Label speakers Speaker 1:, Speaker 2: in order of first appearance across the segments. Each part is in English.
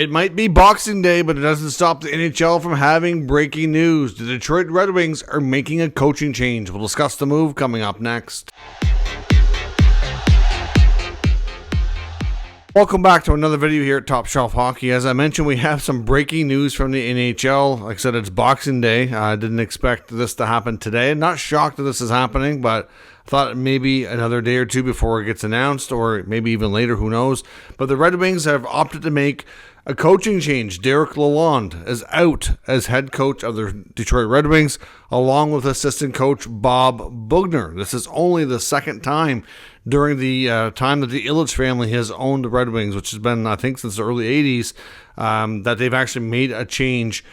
Speaker 1: It might be Boxing Day, but it doesn't stop the NHL from having breaking news. The Detroit Red Wings are making a coaching change. We'll discuss the move coming up next. Welcome back to another video here at Top Shelf Hockey. As I mentioned, we have some breaking news from the NHL. Like I said, it's Boxing Day. I didn't expect this to happen today. Not shocked that this is happening, but I thought maybe another day or two before it gets announced, or maybe even later, who knows. But the Red Wings have opted to make a coaching change. Lalonde is out as head coach of the Detroit Red Wings, along with assistant coach Bob Boughner. This is only the second time during the time that the Illich family has owned the Red Wings, which has been, I think, since the early 80s, that they've actually made a change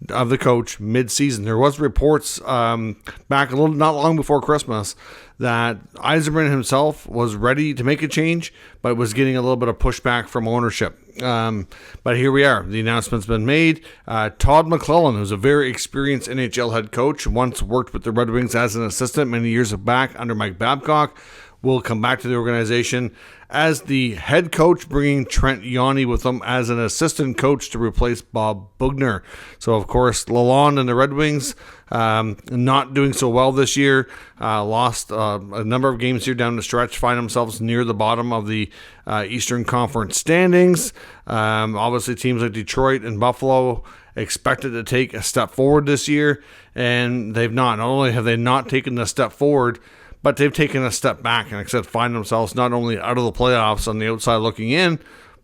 Speaker 1: of the coach mid-season. There was reports back not long before Christmas that Yzerman himself was ready to make a change, but was getting a little bit of pushback from ownership. But here we are. The announcement's been made. Todd McLellan, who's a very experienced NHL head coach, once worked with the Red Wings as an assistant many years back under Mike Babcock, will come back to the organization as the head coach, bringing Trent Yawney with him as an assistant coach to replace Bob Boughner. So, of course, Lalonde and the Red Wings not doing so well this year. Lost a number of games here down the stretch, find themselves near the bottom of the Eastern Conference standings. Obviously, teams like Detroit and Buffalo expected to take a step forward this year, and they've not. Not only have they not taken the step forward, but they've taken a step back, and like I said, find themselves not only out of the playoffs on the outside looking in,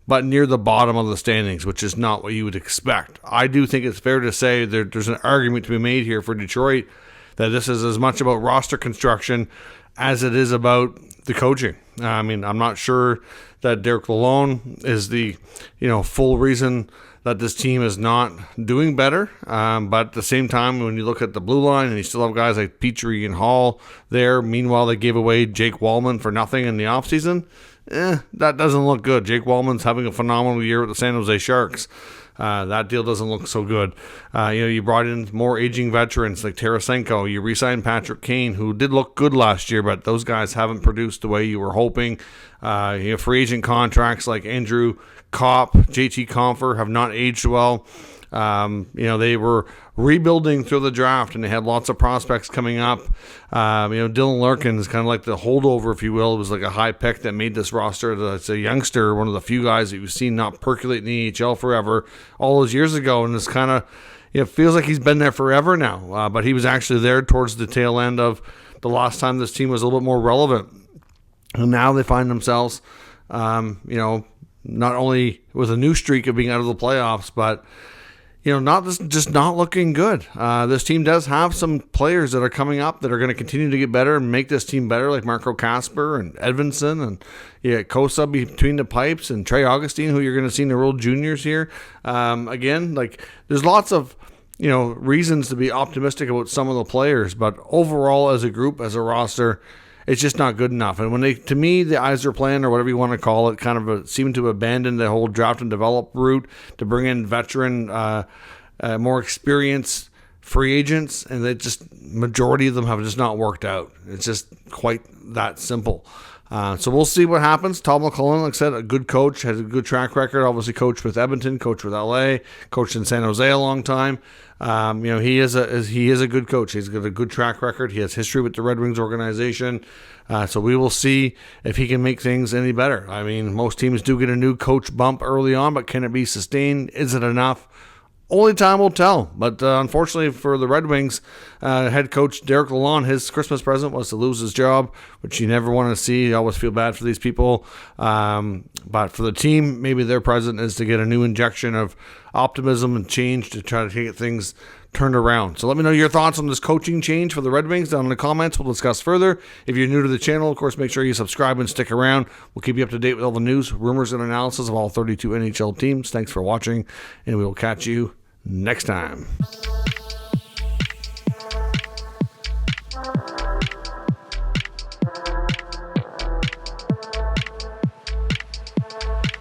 Speaker 1: but near the bottom of the standings, which is not what you would expect. I do think it's fair to say there's an argument to be made here for Detroit that this is as much about roster construction as it is about the coaching. I mean, I'm not sure that Lalonde is the full reason that this team is not doing better. But at the same time, when you look at the blue line and you still have guys like Petrie and Hall there, meanwhile they gave away Jake Wallman for nothing in the offseason, that doesn't look good. Jake Wallman's having a phenomenal year with the San Jose Sharks. That deal doesn't look so good. You brought in more aging veterans like Tarasenko. You re-signed Patrick Kane, who did look good last year, but those guys haven't produced the way you were hoping. Free agent contracts like Andrew Kopp, JT Compher have not aged well. They were rebuilding through the draft, and they had lots of prospects coming up. Dylan Larkin is kind of like the holdover, if you will. It was like a high pick that made this roster. It's a youngster, one of the few guys that you've seen not percolate in the EHL forever, all those years ago, and it's kind of, it feels like he's been there forever now. But he was actually there towards the tail end of the last time this team was a little bit more relevant. And now they find themselves, not only with a new streak of being out of the playoffs, but just not looking good. This team does have some players that are coming up that are going to continue to get better and make this team better, like Marco Kasper and Edvinsson and Kosa between the pipes and Trey Augustine, who you're going to see in the World Juniors here. There's lots of reasons to be optimistic about some of the players, but overall, as a group, as a roster, it's just not good enough. And when the Yzer plan, or whatever you want to call it, kind of seemed to abandon the whole draft and develop route to bring in veteran, more experienced free agents, and majority of them have just not worked out. It's just quite that simple. So we'll see what happens. Todd McLellan, like I said, a good coach, has a good track record. Obviously, coached with Edmonton, coached with LA, coached in San Jose a long time. He is a good coach. He's got a good track record. He has history with the Red Wings organization. So we will see if he can make things any better. I mean, most teams do get a new coach bump early on, but can it be sustained? Is it enough? Only time will tell. But unfortunately for the Red Wings, head coach Lalonde, his Christmas present was to lose his job, which you never want to see. You always feel bad for these people. But for the team, maybe their present is to get a new injection of optimism and change to try to get things turned around. So let me know your thoughts on this coaching change for the Red Wings down in the comments. We'll discuss further. If you're new to the channel, of course, make sure you subscribe and stick around. We'll keep you up to date with all the news, rumors, and analysis of all 32 NHL teams. Thanks for watching, and we will catch you next time.